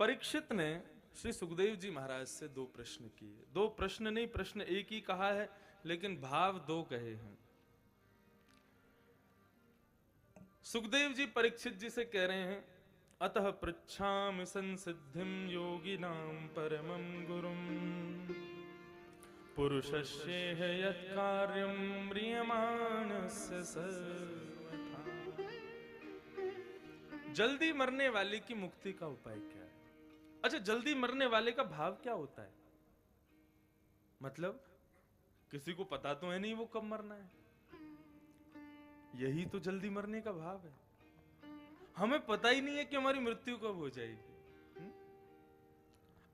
परीक्षित ने श्री सुखदेव जी महाराज से दो प्रश्न किए। दो प्रश्न नहीं, प्रश्न एक ही कहा है लेकिन भाव दो कहे हैं। सुखदेव जी परीक्षित जी से कह रहे हैं, अतः पृच्छामि संसिद्धिं योगिनां परमं गुरुं पुरुषस्येह यत्कार्यं म्रियमाणस्य सर्वथा। जल्दी मरने वाले की मुक्ति का उपाय क्या है? अच्छा, जल्दी मरने वाले का भाव क्या होता है? मतलब किसी को पता तो है नहीं वो कब मरना है, यही तो जल्दी मरने का भाव है। हमें पता ही नहीं है कि हमारी मृत्यु कब हो जाएगी।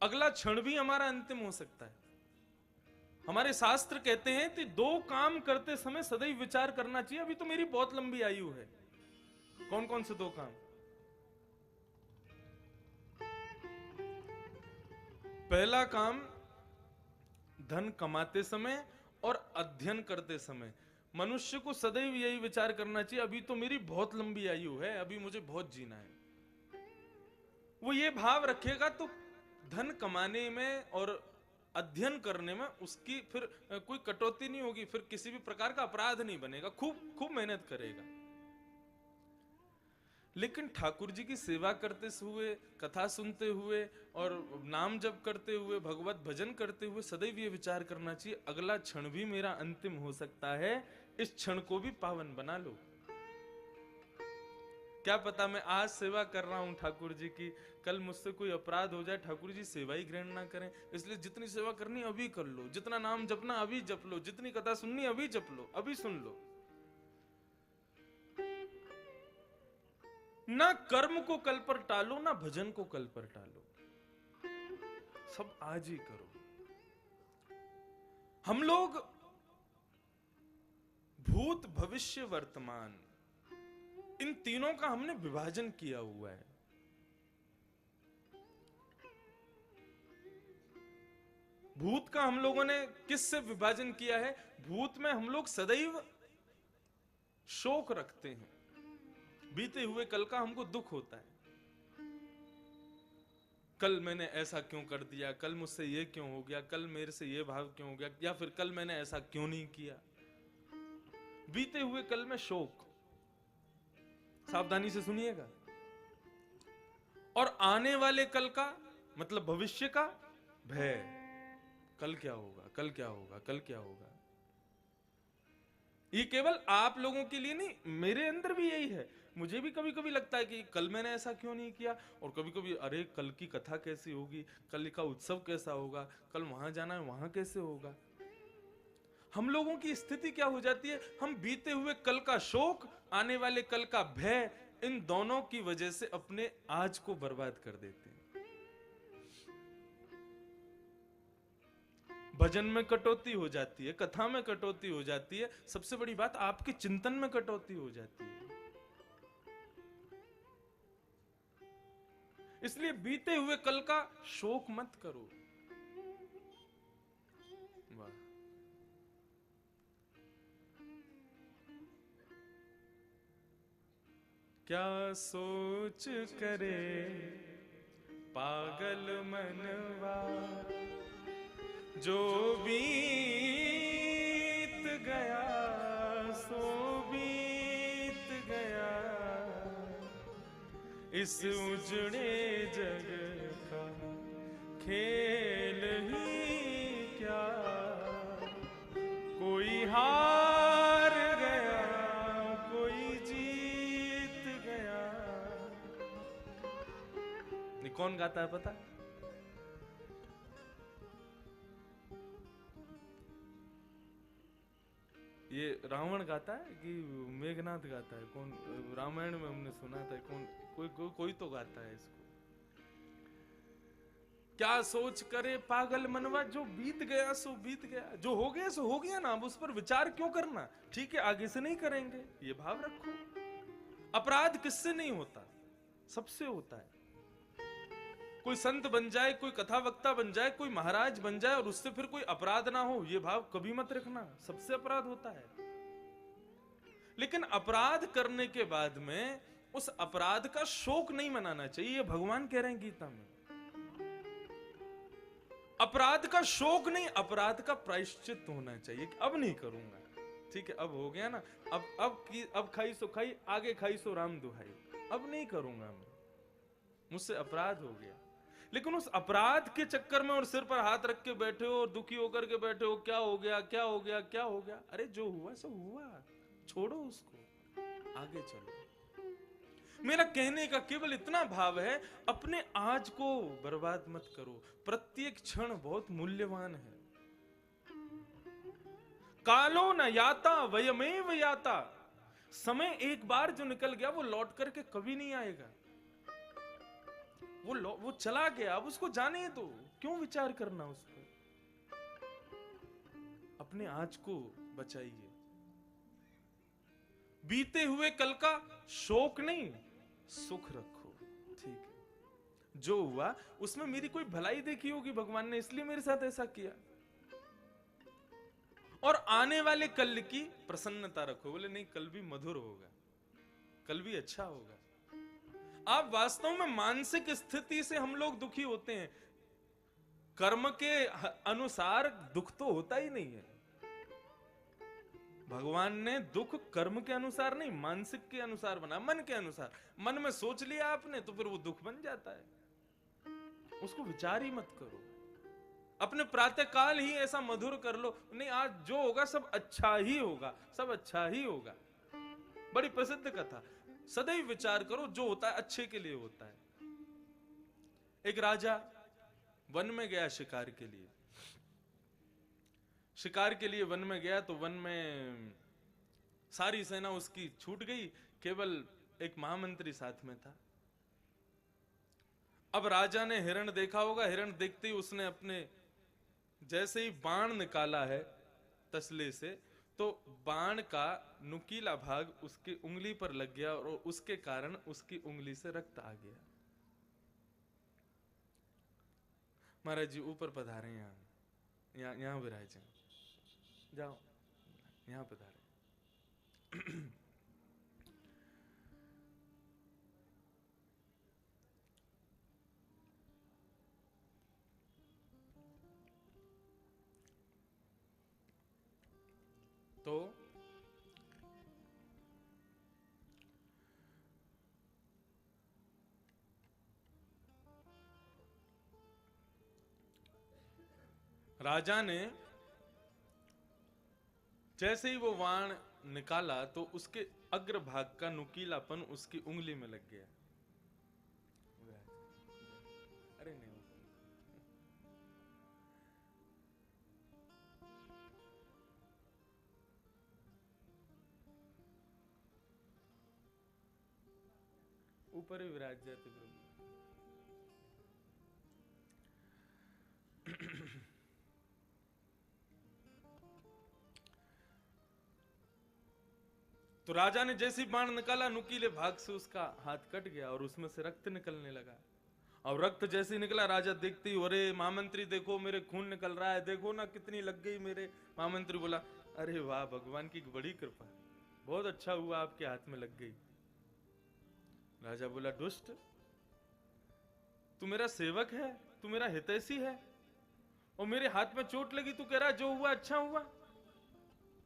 अगला क्षण भी हमारा अंतिम हो सकता है। हमारे शास्त्र कहते हैं कि दो काम करते समय सदैव विचार करना चाहिए, अभी तो मेरी बहुत लंबी आयु है। कौन कौन से दो काम? पहला काम धन कमाते समय और अध्ययन करते समय मनुष्य को सदैव यही विचार करना चाहिए, अभी तो मेरी बहुत लंबी आयु है, अभी मुझे बहुत जीना है। वो ये भाव रखेगा तो धन कमाने में और अध्ययन करने में उसकी फिर कोई कटौती नहीं होगी, फिर किसी भी प्रकार का अपराध नहीं बनेगा, खूब खूब मेहनत करेगा। लेकिन ठाकुर जी की सेवा करते हुए, कथा सुनते हुए और नाम जप करते हुए, भगवत भजन करते हुए सदैव ये विचार करना चाहिए, अगला क्षण भी मेरा अंतिम हो सकता है, इस क्षण को भी पावन बना लो। क्या पता मैं आज सेवा कर रहा हूं ठाकुर जी की, कल मुझसे कोई अपराध हो जाए, ठाकुर जी सेवा ही ग्रहण ना करें। इसलिए जितनी सेवा करनी अभी कर लो, जितना नाम जपना अभी जप लो, जितनी कथा सुननी अभी जप लो, अभी सुन लो। ना कर्म को कल पर टालो, ना भजन को कल पर टालो, सब आज ही करो। हम लोग भूत भविष्य वर्तमान इन तीनों का हमने विभाजन किया हुआ है। भूत का हम लोगों ने किससे विभाजन किया है? भूत में हम लोग सदैव शोक रखते हैं, बीते हुए कल का हमको दुख होता है। कल मैंने ऐसा क्यों कर दिया, कल मुझसे ये क्यों हो गया, कल मेरे से ये भाव क्यों हो गया, या फिर कल मैंने ऐसा क्यों नहीं किया। बीते हुए कल में शोक, सावधानी से सुनिएगा। और आने वाले कल का मतलब भविष्य का भय, कल क्या होगा, कल क्या होगा, कल क्या होगा। ये केवल आप लोगों के लिए नहीं, मेरे अंदर भी यही है। मुझे भी कभी कभी लगता है कि कल मैंने ऐसा क्यों नहीं किया, और कभी कभी अरे कल की कथा कैसी होगी, कल का उत्सव कैसा होगा, कल वहां जाना है वहां कैसे होगा। हम लोगों की स्थिति क्या हो जाती है, हम बीते हुए कल का शोक, आने वाले कल का भय, इन दोनों की वजह से अपने आज को बर्बाद कर देते हैं। भजन में कटौती हो जाती है, कथा में कटौती हो जाती है, सबसे बड़ी बात आपके चिंतन में कटौती हो जाती है। इसलिए बीते हुए कल का शोक मत करो। वाह, क्या सोच करे पागल मनवा, जो बीत गया सो बीत गया, इस उजड़े जग का खेल ही क्या, कोई हार गया कोई जीत गया। ये कौन गाता है पता? ये रावण गाता है कि मेघनाथ गाता है? कौन? रामायण में हमने सुना था, कौन कोई तो गाता है इसको। क्या सोच करे पागल मनवा, जो बीत गया सो बीत गया, जो हो गया सो हो गया ना, अब उस पर विचार क्यों करना, ठीक है आगे से नहीं करेंगे, ये भाव रखो। अपराध किससे नहीं होता? सबसे होता है। कोई संत बन जाए, कोई कथा वक्ता बन जाए, कोई महाराज बन जाए और उससे फिर कोई अपराध ना हो, यह भाव कभी मत रखना, सबसे अपराध होता है। लेकिन अपराध करने के बाद में उस अपराध का शोक नहीं मनाना चाहिए, ये भगवान कह रहे हैं गीता में। अपराध का शोक नहीं, अपराध का प्रायश्चित होना चाहिए कि अब नहीं करूंगा, ठीक है, अब हो गया ना, अब खाई सो खाई, आगे खाई सो राम दुहाई, अब नहीं करूंगा मैं, मुझसे अपराध हो गया। लेकिन उस अपराध के चक्कर में और सिर पर हाथ रख के बैठे हो और दुखी होकर के बैठे हो, क्या हो गया, क्या हो गया, क्या हो गया, अरे जो हुआ सो हुआ, छोड़ो उसको, आगे चलो। मेरा कहने का केवल इतना भाव है, अपने आज को बर्बाद मत करो, प्रत्येक क्षण बहुत मूल्यवान है। कालो न याता वयमेव याता, समय एक बार जो निकल गया वो लौट करके कभी नहीं आएगा, वो चला गया, अब उसको जाने दो, क्यों विचार करना उस पर। अपने आज को बचाइए, बीते हुए कल का शोक नहीं, सुख रखो, ठीक है, जो हुआ उसमें मेरी कोई भलाई देखी होगी भगवान ने, इसलिए मेरे साथ ऐसा किया, और आने वाले कल की प्रसन्नता रखो। बोले नहीं, कल भी मधुर होगा, कल भी अच्छा होगा। आप वास्तव में मानसिक स्थिति से हम लोग दुखी होते हैं, कर्म के अनुसार दुख तो होता ही नहीं है। भगवान ने दुख कर्म के अनुसार नहीं, मानसिक के अनुसार बना, मन के अनुसार। मन में सोच लिया आपने तो फिर वो दुख बन जाता है, उसको विचार ही मत करो। अपने प्रातः काल ही ऐसा मधुर कर लो, नहीं आज जो होगा सब अच्छा ही होगा, सब अच्छा ही होगा। बड़ी प्रसिद्ध कथा, सदैव विचार करो, जो होता है अच्छे के लिए होता है। एक राजा वन में गया शिकार के लिए, शिकार के लिए वन में गया तो वन में सारी सेना उसकी छूट गई, केवल एक महामंत्री साथ में था। अब राजा ने हिरण देखा होगा, हिरण देखते ही उसने अपने जैसे ही बाण निकाला है तसले से, तो बाण का नुकीला भाग उसकी उंगली पर लग गया और उसके कारण उसकी उंगली से रक्त आ गया। महाराज जी ऊपर पधारे, यहाँ विराजे, जाओ यहां पधारे। तो राजा ने जैसे ही वो वाण निकाला तो उसके अग्रभाग का नुकीलापन उसकी उंगली में लग गया। अरे नहीं, ऊपर ही विराज जाते प्रभु। तो राजा ने जैसी बाण निकाला, नुकीले भाग से उसका हाथ कट गया और उसमें से रक्त निकलने लगा। और रक्त जैसे निकला, राजा देखते ही, अरे महामंत्री देखो मेरे खून निकल रहा है, देखो ना कितनी लग गई मेरे। महामंत्री बोला, अरे वाह, भगवान की बड़ी कृपा, बहुत अच्छा हुआ आपके हाथ में लग गई। राजा बोला, दुष्ट, तू मेरा सेवक है, तू मेरा हितैषी है, और मेरे हाथ में चोट लगी, तू कह रहा जो हुआ अच्छा हुआ।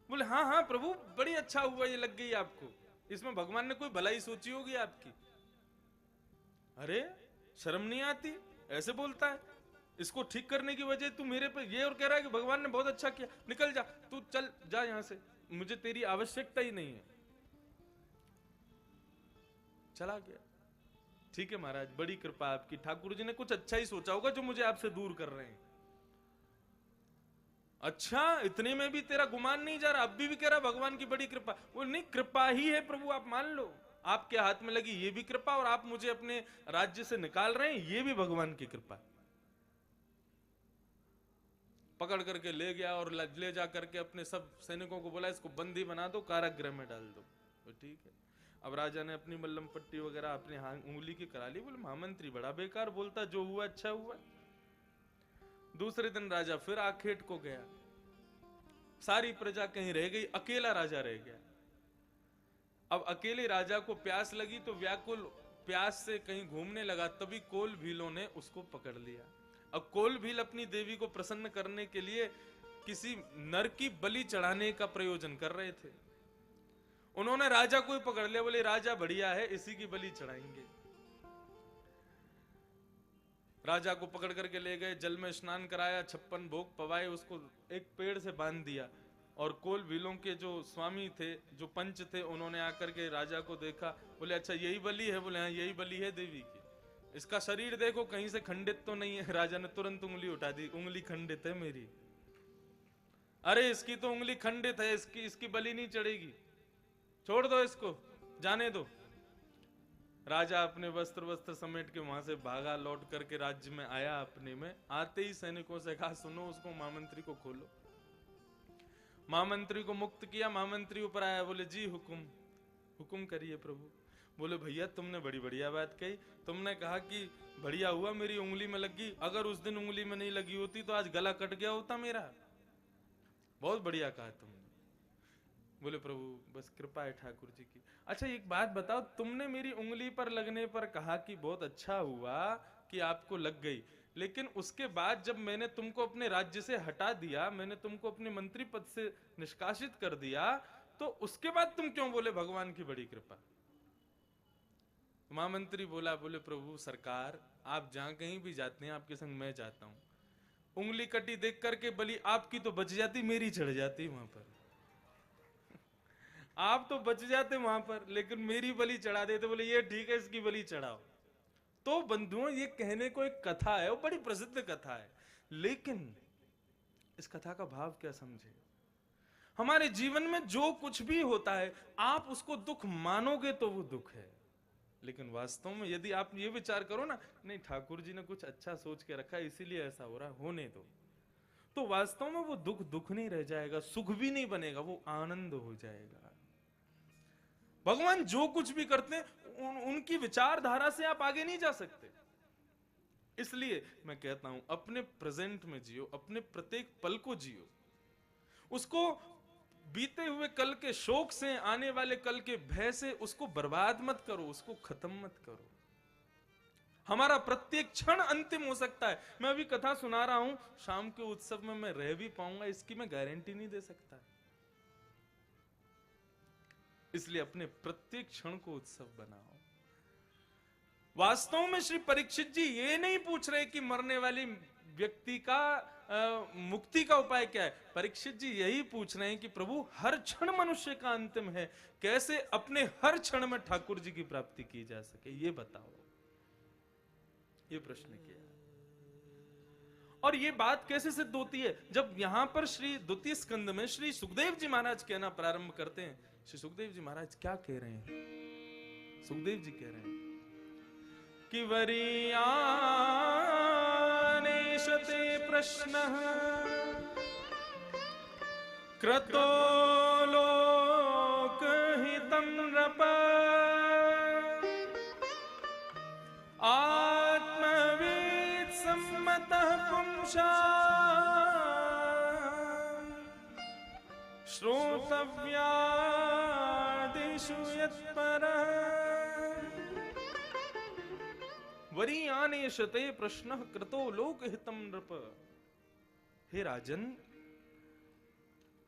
बोले हाँ हाँ प्रभु, बड़ी अच्छा हुआ, ये लग गई आपको, इसमें भगवान ने कोई भलाई सोची होगी आपकी। अरे शर्म नहीं आती, ऐसे बोलता है, इसको ठीक करने की वजह तू मेरे पे ये और कह रहा है कि भगवान ने बहुत अच्छा किया, निकल जा, तू चल जा यहां से, मुझे तेरी आवश्यकता ही नहीं है। चला गया। ठीक है महाराज, बड़ी कृपा आपकी, ठाकुर जी ने कुछ अच्छा ही सोचा होगा जो मुझे आपसे दूर कर रहे हैं। अच्छा, इतने में भी तेरा गुमान नहीं जा रहा, अब भी कह रहा भगवान की बड़ी कृपा। वो नहीं, कृपा ही है प्रभु, आप मान लो, आपके हाथ में लगी ये भी कृपा, और आप मुझे अपने राज्य से निकाल रहे हैं ये भी भगवान की कृपा। पकड़ करके ले गया और ले जा करके अपने सब सैनिकों को बोला, इसको बंदी बना दो, कारागृह में डाल दो। तो ठीक है। अब राजा ने अपनी मल्लम पट्टी वगैरह अपने उंगली की करा ली। बोले महामंत्री बड़ा बेकार बोलता, जो हुआ अच्छा हुआ। दूसरे दिन राजा फिर आखेट को गया, सारी प्रजा कहीं रह गई, अकेला राजा रह गया। अब अकेले राजा को प्यास लगी तो व्याकुल प्यास से कहीं घूमने लगा, तभी कोल भीलों ने उसको पकड़ लिया। अब कोल भील अपनी देवी को प्रसन्न करने के लिए किसी नर की बलि चढ़ाने का प्रयोजन कर रहे थे। उन्होंने राजा को ही पकड़ लिया, बोले राजा बढ़िया है, इसी की बलि चढ़ाएंगे। राजा को पकड़ करके ले गए, जल में स्नान कराया, 56 भोग पवाए, उसको एक पेड़ से बांध दिया। और कोल भीलों के जो स्वामी थे, जो पंच थे, उन्होंने आकर के राजा को देखा, बोले अच्छा यही बलि है? बोले हाँ यही बलि है देवी की। इसका शरीर देखो कहीं से खंडित तो नहीं है। राजा ने तुरंत उंगली उठा दी, उंगली खंडित है मेरी। अरे इसकी तो उंगली खंडित है, इसकी बलि नहीं चढ़ेगी, छोड़ दो इसको, जाने दो। राजा अपने वस्त्र समेट के वहां से भागा, लौट करके राज्य में आया। अपने में आते ही सैनिकों से कहा सुनो, उसको महामंत्री को खोलो। महामंत्री को मुक्त किया। महामंत्री ऊपर आया, बोले जी हुकुम करिए प्रभु। बोले भैया तुमने बड़ी बढ़िया बात कही, तुमने कहा कि बढ़िया हुआ मेरी उंगली में लगी, अगर उस दिन उंगली में नहीं लगी होती तो आज गला कट गया होता मेरा। बहुत बढ़िया कहा तुमने। बोले प्रभु बस कृपा है ठाकुर जी की। अच्छा एक बात बताओ, तुमने मेरी उंगली पर लगने पर कहा कि बहुत अच्छा हुआ कि आपको लग गई, लेकिन उसके बाद जब मैंने तुमको अपने राज्य से हटा दिया, मैंने तुमको अपने मंत्री पद से निष्कासित कर दिया, तो उसके बाद तुम क्यों बोले भगवान की बड़ी कृपा? महामंत्री बोला, बोले प्रभु सरकार आप जहां कहीं भी जाते हैं आपके संग मैं जाता हूं। उंगली कटी देख करके बलि आपकी तो बच जाती, मेरी चढ़ जाती वहां पर। आप तो बच जाते वहां पर, लेकिन मेरी बलि चढ़ा देते। बोले ये ठीक है, इसकी बलि चढ़ाओ। तो बंधुओं ये कहने को एक कथा है, वो बड़ी प्रसिद्ध कथा है, लेकिन इस कथा का भाव क्या समझे? हमारे जीवन में जो कुछ भी होता है आप उसको दुख मानोगे तो वो दुख है, लेकिन वास्तव में यदि आप ये विचार करो ना, नहीं ठाकुर जी ने कुछ अच्छा सोच के रखा है इसीलिए ऐसा हो रहा, होने दो, तो वास्तव में वो दुख नहीं रह जाएगा, सुख भी नहीं बनेगा, वो आनंद हो जाएगा। भगवान जो कुछ भी करते हैं उनकी विचारधारा से आप आगे नहीं जा सकते। इसलिए मैं कहता हूं अपने प्रेजेंट में जियो, अपने प्रत्येक पल को जियो, उसको बीते हुए कल के शोक से, आने वाले कल के भय से उसको बर्बाद मत करो, उसको खत्म मत करो। हमारा प्रत्येक क्षण अंतिम हो सकता है। मैं अभी कथा सुना रहा हूं, शाम के उत्सव में मैं रह भी पाऊंगा इसकी मैं गारंटी नहीं दे सकता। इसलिए अपने प्रत्येक क्षण को उत्सव बनाओ। वास्तव में श्री परीक्षित जी ये नहीं पूछ रहे कि मरने वाली व्यक्ति का मुक्ति का उपाय क्या है। परीक्षित जी यही पूछ रहे हैं कि प्रभु हर क्षण मनुष्य का अंतिम है, कैसे अपने हर क्षण में ठाकुर जी की प्राप्ति की जा सके, ये बताओ। ये प्रश्न किया। और ये बात कैसे सिद्ध होती है? जब यहां पर श्री द्वितीय स्कंद में श्री सुखदेव जी महाराज कहना प्रारंभ करते हैं। श्री सुखदेव जी महाराज क्या कह रहे हैं? सुखदेव जी कह रहे हैं कि वरीयानेशते प्रश्नः क्रतो लोकहितं नृप आत्मवेद सम्मतः पुंसाम् श्रोतव्यादिषु यत्परः वरीयानेशते प्रश्नः कृतो लोकहितं नृप। हे राजन,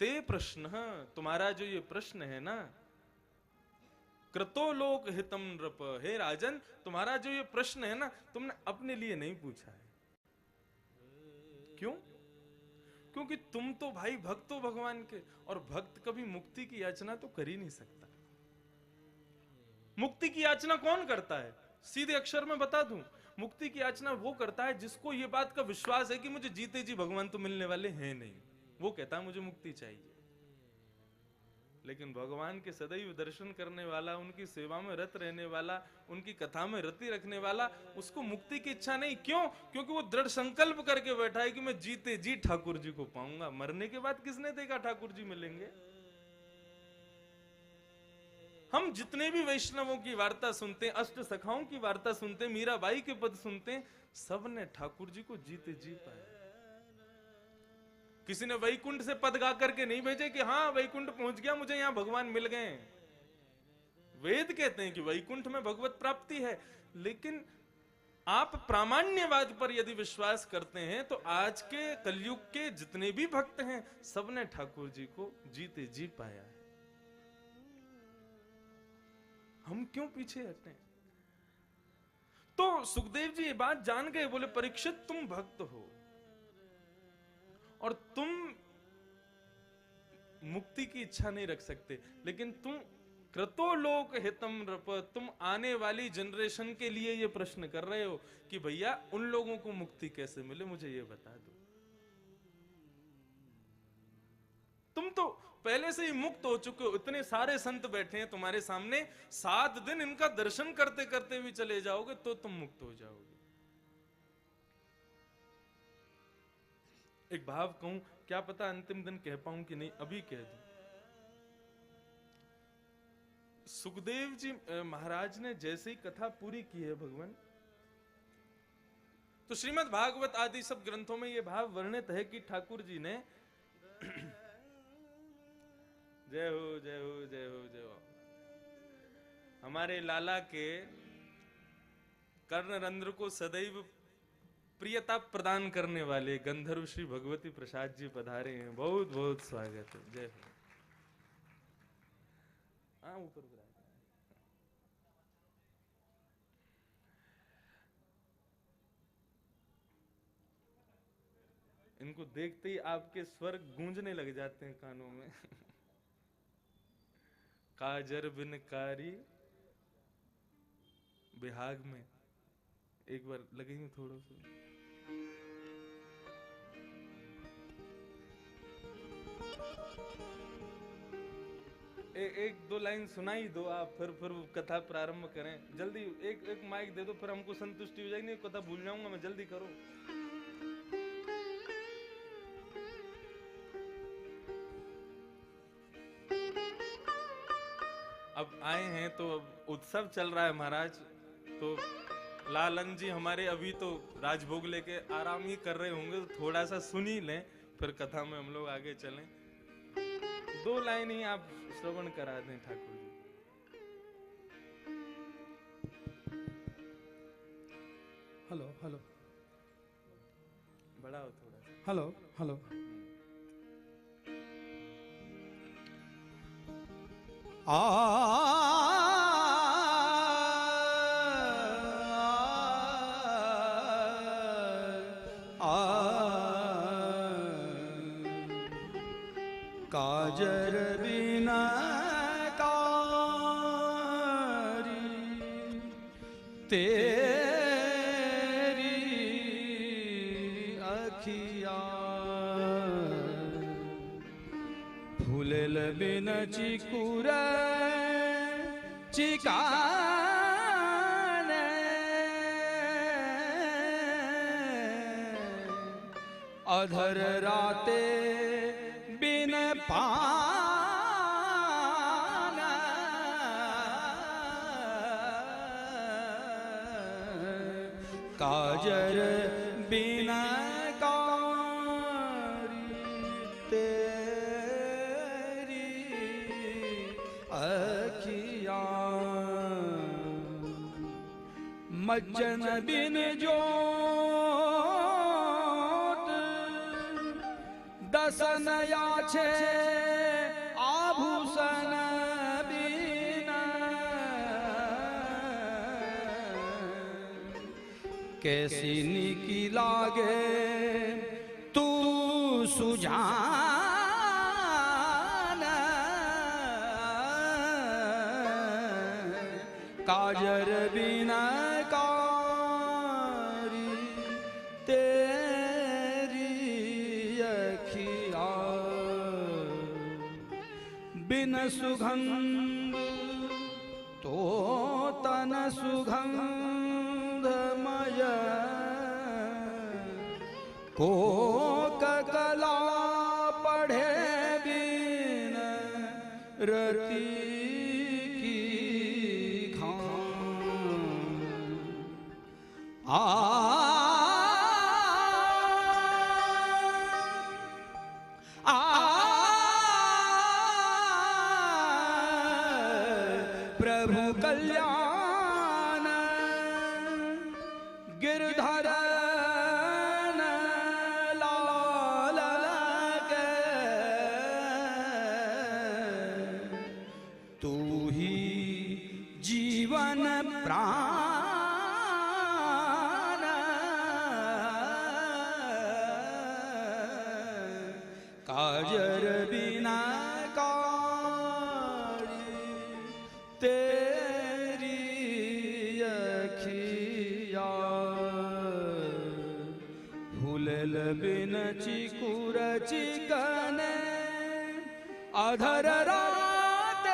ते प्रश्न, तुम्हारा जो ये प्रश्न है ना, कृतो लोकहितं नृप, हे राजन तुम्हारा जो ये प्रश्न है ना, तुमने अपने लिए नहीं पूछा है। क्यों? क्योंकि तुम तो भाई भक्त हो भगवान के, और भक्त कभी मुक्ति की याचना तो कर ही नहीं सकता। मुक्ति की याचना कौन करता है? सीधे अक्षर में बता दूं, मुक्ति की याचना वो करता है जिसको ये बात का विश्वास है कि मुझे जीते जी भगवान तो मिलने वाले हैं नहीं, वो कहता है मुझे मुक्ति चाहिए। लेकिन भगवान के सदैव दर्शन करने वाला, उनकी सेवा में रत रहने वाला, उनकी कथा में रति रखने वाला, उसको मुक्ति की इच्छा नहीं। क्यों? क्योंकि वो दृढ़ संकल्प करके बैठा है कि मैं जीते जी ठाकुर जी को पाऊंगा। मरने के बाद किसने देखा ठाकुर जी मिलेंगे? हम जितने भी वैष्णवों की वार्ता सुनते हैं, अष्ट सखाओं की वार्ता सुनते हैं, मीराबाई के पद सुनते हैं, सब ने ठाकुर जी को जीते जी पाया। किसी ने वैकुंठ से पद गा करके नहीं भेजे कि हाँ वैकुंठ पहुंच गया, मुझे यहां भगवान मिल गए। वेद कहते हैं कि वैकुंठ में भगवत प्राप्ति है, लेकिन आप प्रामाण्यवाद पर यदि विश्वास करते हैं तो आज के कलयुग के जितने भी भक्त हैं सबने ठाकुर जी को जीते जी पाया है। हम क्यों पीछे हटे? तो सुखदेव जी ये बात जान गए, बोले परीक्षित तुम भक्त हो और तुम मुक्ति की इच्छा नहीं रख सकते, लेकिन तुम कृतो लोक हितम रप, तुम आने वाली जनरेशन के लिए ये प्रश्न कर रहे हो कि भैया उन लोगों को मुक्ति कैसे मिले, मुझे ये बता दो। तुम तो पहले से ही मुक्त हो चुके हो, इतने सारे संत बैठे हैं तुम्हारे सामने, 7 दिन इनका दर्शन करते करते भी चले जाओगे तो तुम मुक्त हो जाओगे। एक भाव कहूं, क्या पता अंतिम दिन कह पाऊं कि नहीं, अभी कह दूं। सुखदेव जी महाराज ने जैसे ही कथा पूरी की है भगवान, तो श्रीमद् भागवत आदि सब ग्रंथों में यह भाव वर्णित है कि ठाकुर जी ने जय हो जय हो जय हो जय हो, हमारे लाला के कर्णरंध्र को सदैव प्रियता प्रदान करने वाले गंधर्व श्री भगवती प्रसाद जी पधारे हैं, बहुत बहुत स्वागत है। जय हो। ऊपर इनको देखते ही आपके स्वर गूंजने लग जाते हैं कानों में। काजर बिन कारी बिहाग में, एक बार लगेंगे थोड़ा सा। एक दो लाइन सुनाई दो आप, फिर कथा प्रारंभ करें। जल्दी एक माइक दे दो, फिर हमको संतुष्टि हो जाएगी, नहीं कथा भूल जाऊंगा मैं, जल्दी करो। अब आए हैं तो अब उत्सव चल रहा है महाराज, तो लालन जी हमारे अभी तो राजभोग लेके आराम ही कर रहे होंगे, तो थोड़ा सा सुन ही लें, फिर कथा में हम लोग आगे चलें। 2 लाइन ही आप श्रवण करा दें ठाकुर जी। हेलो हेलो, बढ़ाओ थोड़ा सा। Hello hello. काजर बिना कारी तेरी अखिया, फूलल बिन चिकुर चिकाने, अधर राते बिन पाना, काजर बिना कारी तेरी अखिया, मज्जन बिन जोत दसन याछे, आभूषण बिना कैसी निकी लागे तू सुजान, काजर बिना कारी तेरी अखिया, बिन सुगंध तो तन सुगंधमय, को कला पढ़े बिन रति की खान, प्रभु कल्याण प्राण काजर बिना काली तेरी अखिया फूलल बिन चिकुर चिकने अधर रात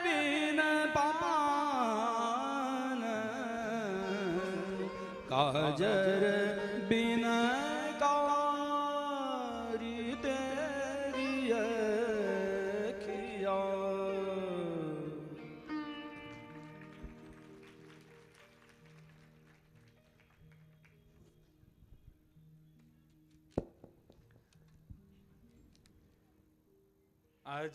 बिन पान काजर बिन कारी तेरी अखिया। आज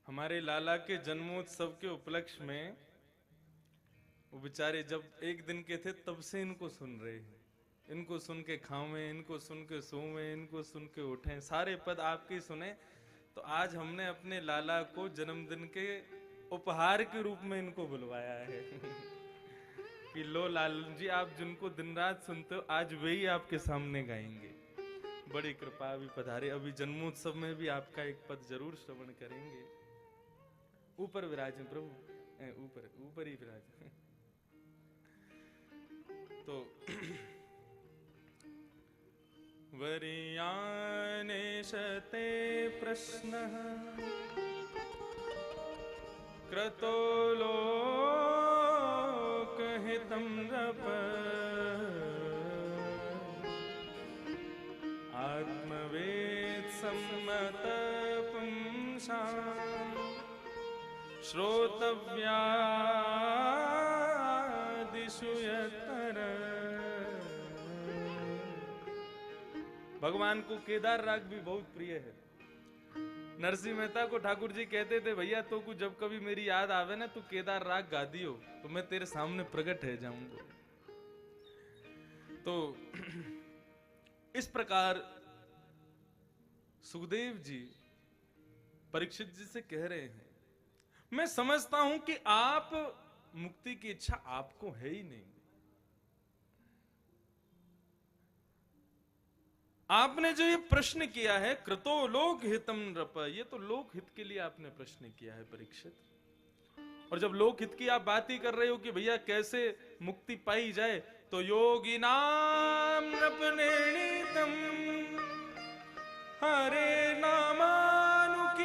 हमारे लाला के जन्मोत्सव के उपलक्ष्य में वो बेचारे जब एक दिन के थे तब से इनको सुन रहे हैं, इनको सुन के खावें, इनको सुन के सोवें, इनको सुन के उठें, सारे पद आपके सुने। तो आज हमने अपने लाला को जन्मदिन के उपहार के रूप में इनको बुलवाया है कि लो लाल जी, आप जिनको दिन रात सुनते हो आज वही आपके सामने गाएंगे। बड़ी कृपा अभी पधारे, अभी जन्मोत्सव में भी आपका एक पद जरूर श्रवण करेंगे। ऊपर विराजें प्रभु, ऊपर ऊपर ही विराजें। तो वरियाने शते प्रश्नः क्रतो लोकहितं नृप आत्मवेद सम्मत पुंसाम् श्रोतव्यादिषु यत्तर। भगवान को केदार राग भी बहुत प्रिय है। नरसिंह मेहता को ठाकुर जी कहते थे, भैया तो को जब कभी मेरी याद आवे ना तो केदार राग गा दियो तो मैं तेरे सामने प्रकट है जाऊंगा। तो इस प्रकार सुखदेव जी परीक्षित जी से कह रहे हैं, मैं समझता हूं कि आप मुक्ति की इच्छा आपको है ही नहीं। आपने जो ये प्रश्न किया है कृतो लोक हितम नृप, ये तो लोक हित के लिए आपने प्रश्न किया है परीक्षित। और जब लोक हित की आप बात ही कर रहे हो कि भैया कैसे मुक्ति पाई जाए, तो योगी नाम नृपनेणीतम हरे नामानुकीर्तनम।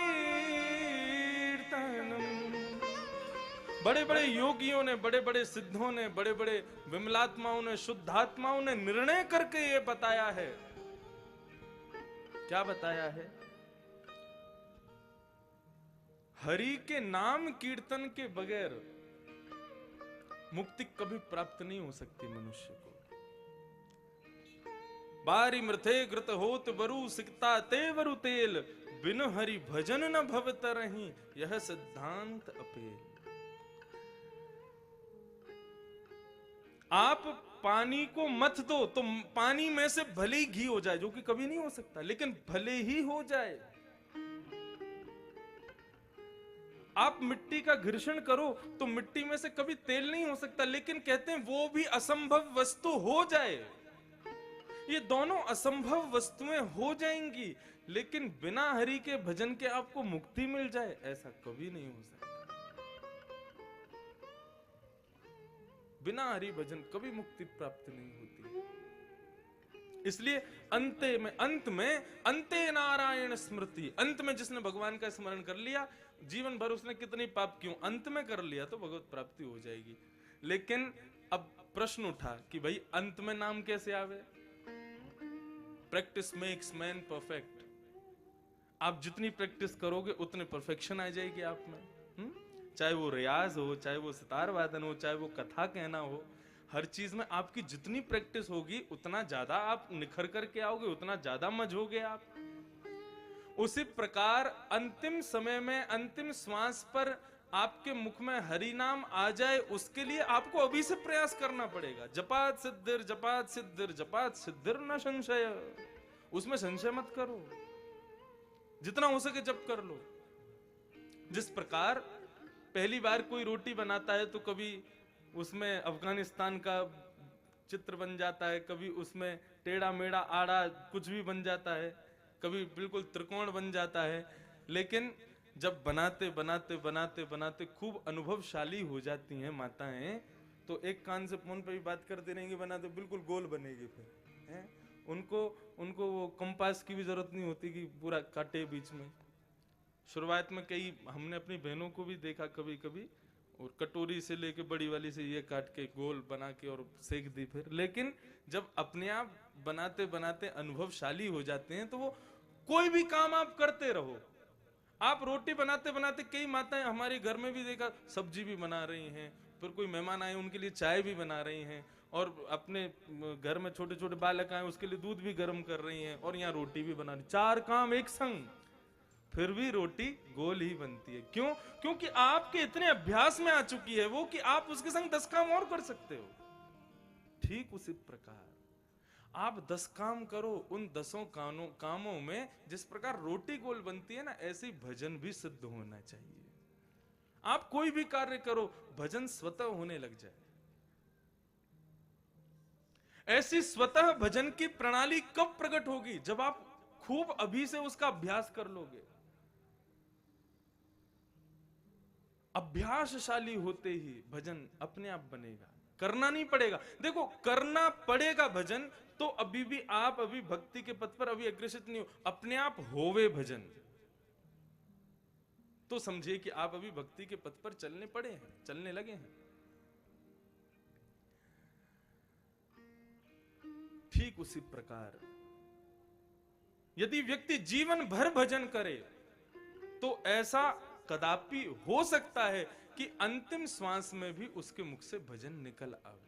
बड़े बड़े योगियों ने, बड़े बड़े सिद्धों ने, बड़े बड़े विमलात्माओं ने, शुद्धात्माओं ने निर्णय करके ये बताया है। क्या बताया है? हरि के नाम कीर्तन के बगैर मुक्ति कभी प्राप्त नहीं हो सकती मनुष्य को। बारी मृथे घृत होत बरु सिकता ते वरु तेल, बिन हरि भजन न भवत रही यह सिद्धांत अपेल। आप पानी को मत दो तो पानी में से भले ही घी हो जाए, जो कि कभी नहीं हो सकता, लेकिन भले ही हो जाए। आप मिट्टी का घर्षण करो तो मिट्टी में से कभी तेल नहीं हो सकता, लेकिन कहते हैं वो भी असंभव वस्तु हो जाए। ये दोनों असंभव वस्तुएं हो जाएंगी, लेकिन बिना हरि के भजन के आपको मुक्ति मिल जाए, ऐसा कभी नहीं हो सकता। बिना हरि भजन कभी मुक्ति प्राप्त नहीं होती। इसलिए अंत में अंते नारायण स्मृति, अंत में जिसने भगवान का स्मरण कर लिया, जीवन भर उसने कितनी पाप क्यों, अंत में कर लिया तो भगवत प्राप्ति हो जाएगी। लेकिन अब प्रश्न उठा कि भाई अंत में नाम कैसे आवे? Practice makes man perfect. आप जितनी प्रैक्टिस करोगे उतने परफेक्शन आ जाएगी आप में। चाहे वो रियाज हो, चाहे वो सितार वादन हो, चाहे वो कथा कहना हो, हर चीज में आपकी जितनी प्रैक्टिस होगी उतना ज्यादा आप निखर करके आओगे, उतना ज्यादा मजोगे आप। उसी प्रकार अंतिम समय में, अंतिम श्वास पर आपके मुख में हरि नाम आ जाए, उसके लिए आपको अभी से प्रयास करना पड़ेगा। जपात सिद्धिर जपात सिद्धिर जपात सिद्धिर न संशय, उसमें संशय मत करो, जितना हो सके जप कर लो। जिस प्रकार पहली बार कोई रोटी बनाता है तो कभी उसमें अफगानिस्तान का चित्र बन जाता है, कभी उसमें टेढ़ा मेढ़ा आड़ा कुछ भी बन जाता है, कभी बिल्कुल त्रिकोण बन जाता है। लेकिन जब बनाते बनाते बनाते बनाते खूब अनुभवशाली हो जाती हैं माताएं, तो एक कान से फोन पे भी बात करते रहेंगे, बनाते बिल्कुल गोल बनेगी फिर है। उनको वो कंपास की भी जरूरत नहीं होती कि पूरा काटे बीच में। शुरुआत में कई हमने अपनी बहनों को भी देखा कभी कभी, और कटोरी से लेके बड़ी वाली से ये काट के गोल बना के और सेक दी फिर। लेकिन जब अपने आप बनाते बनाते अनुभवशाली हो जाते हैं तो वो कोई भी काम आप करते रहो। आप रोटी बनाते बनाते, कई माताएं हमारे घर में भी देखा सब्जी भी बना रही हैं, फिर कोई मेहमान आए उनके लिए चाय भी बना रही हैं, और अपने घर में छोटे छोटे बालक आए उसके लिए दूध भी गर्म कर रही हैं, और यहाँ रोटी भी बना रही। 4 काम एक संग, फिर भी रोटी गोल ही बनती है। क्यों? क्योंकि आपके इतने अभ्यास में आ चुकी है वो कि आप उसके संग 10 काम और कर सकते हो। ठीक उसी प्रकार आप 10 काम करो, उन 10 कामों में जिस प्रकार रोटी गोल बनती है ना, ऐसे ही भजन भी सिद्ध होना चाहिए। आप कोई भी कार्य करो, भजन स्वतः होने लग जाए। ऐसी स्वतः भजन की प्रणाली कब प्रकट होगी? जब आप खूब अभी से उसका अभ्यास कर लोगे। अभ्यासशाली होते ही भजन अपने आप बनेगा, करना नहीं पड़ेगा। देखो, करना पड़ेगा भजन तो अभी भी आप अभी भक्ति के पथ पर अभी अग्रसित नहीं हो। अपने आप होवे भजन तो समझिए कि आप अभी भक्ति के पथ पर चलने पड़े हैं, चलने लगे हैं। ठीक उसी प्रकार यदि व्यक्ति जीवन भर भजन करे तो ऐसा कदापि हो सकता है कि अंतिम श्वास में भी उसके मुख से भजन निकल आवे।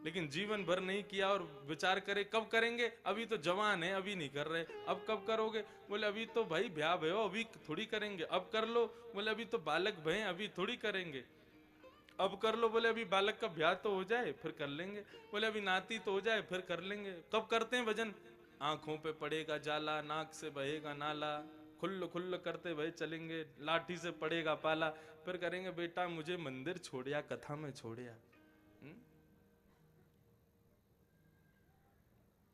लेकिन जीवन भर नहीं किया और विचार करे कब करेंगे, अभी तो जवान है अभी नहीं कर रहे, अब कब करोगे? बोले अभी तो भाई ब्याह भयो अभी थोड़ी करेंगे, अब कर लो। बोले अभी तो बालक भय अभी थोड़ी करेंगे, अब कर लो। बोले अभी बालक का ब्याह तो हो जाए फिर कर लेंगे। बोले अभी नाती तो हो जाए फिर कर लेंगे। कब करते हैं भजन? आंखों पे पड़ेगा जाला, नाक से बहेगा नाला, खुल्ल खुल्ल करते भाई चलेंगे, लाठी से पड़ेगा पाला, फिर करेंगे बेटा मुझे मंदिर छोड़िया, कथा में छोड़िया।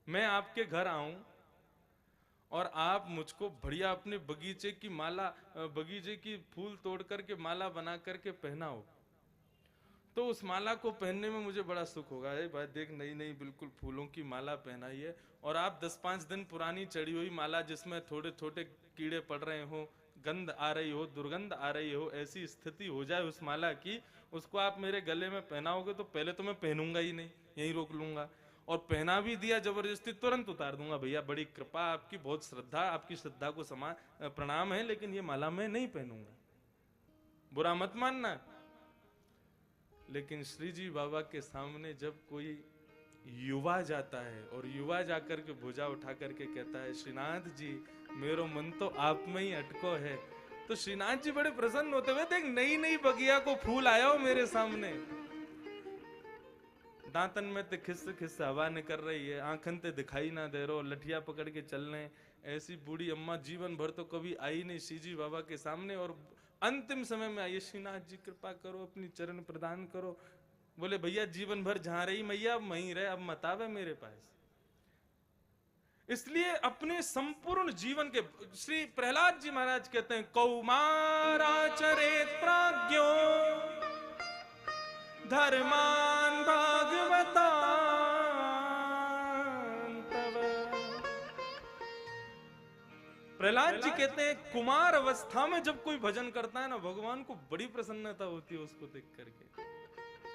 मैं आपके घर आऊं और आप मुझको बढ़िया अपने बगीचे की माला, बगीचे की फूल तोड़ करके माला बना करके पहनाओ, तो उस माला को पहनने में मुझे बड़ा सुख होगा। भाई देख नई नई बिल्कुल फूलों की माला पहनाई है, और आप 10-5 दिन पुरानी चढ़ी हुई माला जिसमें थोड़े छोटे कीड़े पड़ रहे हो, गंध आ रही हो, दुर्गंध आ रही हो, ऐसी स्थिति हो जाए उस माला की, उसको आप मेरे गले में पहनाओगे तो पहले तो मैं पहनूंगा ही नहीं, यहीं रोक लूंगा। और पहना भी दिया जबरदस्ती तुरंत उतार दूंगा। भैया बड़ी कृपा आपकी, बहुत श्रद्धा, आपकी श्रद्धा को प्रणाम है, लेकिन ये माला मैं नहीं पहनूंगा, बुरा मत मानना। लेकिन श्री जी बाबा के सामने जब कोई युवा जाता है और युवा जाकर के भुजा उठा करके कहता है श्रीनाथ जी मेरो मन तो आप में ही अटको है, तो श्रीनाथ जी बड़े प्रसन्न होते हुए, देख नई नई बगिया को फूल आया हो मेरे सामने, दांतन में ते खिस खिस हवा निकल रही है, आंखन ते दिखाई ना दे रो, लठिया पकड़ के चल रहे। ऐसी बूढ़ी अम्मा जीवन भर तो कभी आई नहीं श्री जी बाबा के सामने, और अंतिम समय में आइए श्रीनाथ जी कृपा करो, अपनी चरण प्रदान करो। बोले भैया जीवन भर जहां रही मैया अब वहीं रहे, अब मत आवे मेरे पास। इसलिए अपने संपूर्ण जीवन के, श्री प्रहलाद जी महाराज कहते हैं कौमाराचरेत प्राज्ञो धर्मान भागवता। प्रहलाद जी कहते हैं कुमार अवस्था में जब कोई भजन करता है ना, भगवान को बड़ी प्रसन्नता होती है उसको देख करके।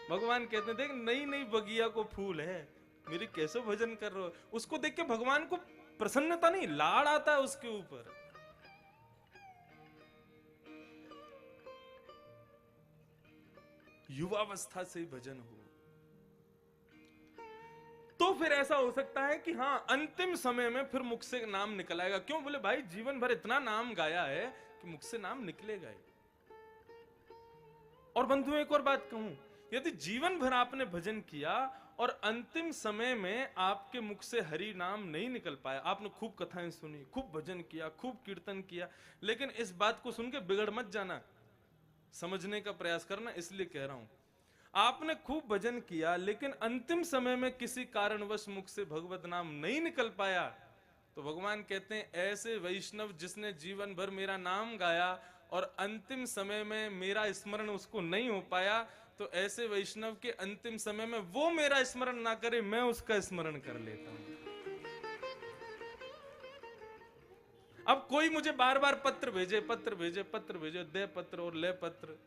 भगवान कहते हैं देख नई नई बगिया को फूल है, मेरे कैसे भजन कर रहे हो। उसको देख के भगवान को प्रसन्नता नहीं, लाड़ आता है उसके ऊपर। युवावस्था से भजन हो तो फिर ऐसा हो सकता है कि हाँ अंतिम समय में फिर मुख से नाम निकल आएगा। क्यों? बोले भाई जीवन भर इतना नाम गाया है कि मुख से नाम निकलेगा ही। और बंधुओं एक और बात कहूं, यदि जीवन भर आपने भजन किया और अंतिम समय में आपके मुख से हरि नाम नहीं निकल पाया, आपने खूब कथाएं सुनी, खूब भजन किया, खूब कीर्तन किया, लेकिन इस बात को सुन के बिगड़ मत जाना, समझने का प्रयास करना, इसलिए कह रहा हूं। आपने खूब भजन किया, लेकिन अंतिम समय में किसी कारणवश मुख से भगवत नाम नहीं निकल पाया, तो भगवान कहते हैं ऐसे वैष्णव जिसने जीवन भर मेरा नाम गाया और अंतिम समय में मेरा स्मरण उसको नहीं हो पाया, तो ऐसे वैष्णव के अंतिम समय में वो मेरा स्मरण ना करे, मैं उसका स्मरण कर लेता हूं। अब कोई मुझे बार बार पत्र भेजे, दे पत्र और ले पत्र।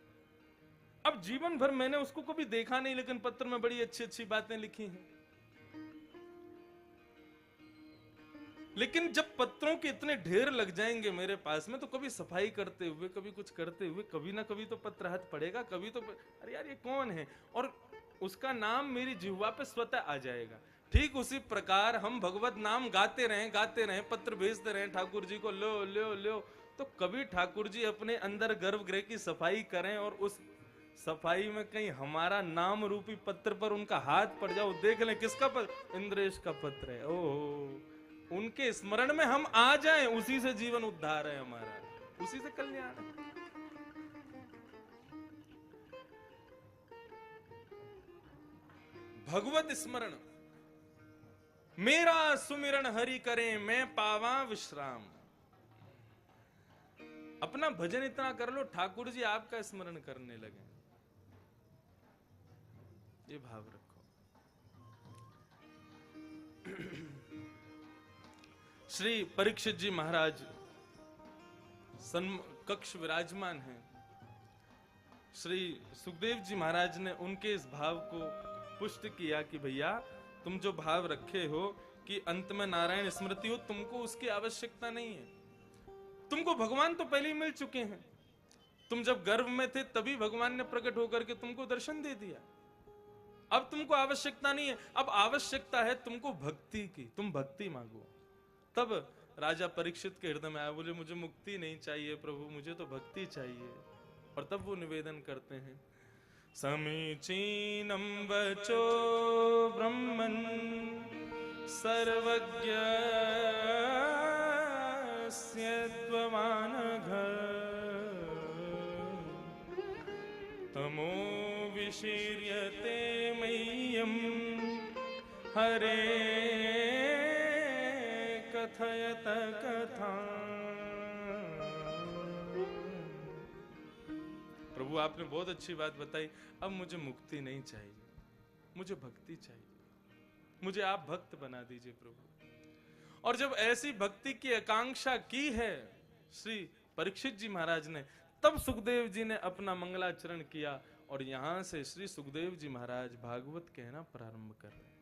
अब जीवन भर मैंने उसको कभी देखा नहीं, लेकिन पत्र में बड़ी अच्छी अच्छी बातें लिखी हैं। लेकिन जब पत्रों के इतने ढेर लग जाएंगे मेरे पास में, तो कभी सफाई करते हुए, कभी कुछ करते हुए, कभी ना कभी तो पत्र हाथ पड़ेगा, कभी तो अरे यार ये कौन है, और उसका नाम मेरी जिह्वा पे स्वतः आ जाएगा। ठीक उसी प्रकार हम भगवत नाम गाते रहें, पत्र भेजते रहें ठाकुर जी को, लो लो लो, तो कभी ठाकुर जी अपने अंदर गर्भगृह की सफाई करें और उस सफाई में कहीं हमारा नाम रूपी पत्र पर उनका हाथ पड़ जाओ, देख लें किसका पत्र, इंद्रेश का पत्र है। ओह, उनके स्मरण में हम आ जाएं, उसी से जीवन उद्धार है हमारा, उसी से कल्याण है। भगवत स्मरण, मेरा सुमिरन हरि करें मैं पावा विश्राम। अपना भजन इतना कर लो, ठाकुर जी आपका स्मरण करने लगे, ये भाव रखो। श्री परीक्षित जी महाराज कक्ष विराजमान हैं। श्री सुखदेव जी महाराज ने उनके इस भाव को पुष्ट किया कि भैया तुम जो भाव रखे हो कि अंत में नारायण स्मृति हो, तुमको उसकी आवश्यकता नहीं है। तुमको भगवान तो पहले ही मिल चुके हैं। तुम जब गर्भ में थे तभी भगवान ने प्रकट होकर के तुमको दर्शन दे दिया। अब तुमको आवश्यकता नहीं है, अब आवश्यकता है तुमको भक्ति की। तुम भक्ति मांगो। तब राजा परीक्षित के हृदय में आया, बोले मुझे मुक्ति नहीं चाहिए प्रभु, मुझे तो भक्ति चाहिए। और तब वो निवेदन करते हैं, समीचीनम वचो ब्रह्मन् सर्वज्ञ त्वमानघ तमो विशीर्यते मह्यं हरे कथयत कथा। प्रभु आपने बहुत अच्छी बात बताई। अब मुझे मुक्ति नहीं चाहिए, मुझे भक्ति चाहिए। मुझे आप भक्त बना दीजिए प्रभु। और जब ऐसी भक्ति की आकांक्षा की है श्री परीक्षित जी महाराज ने, तब सुखदेव जी ने अपना मंगलाचरण किया और यहां से श्री सुखदेव जी महाराज भागवत कहना प्रारंभ कर रहे हैं।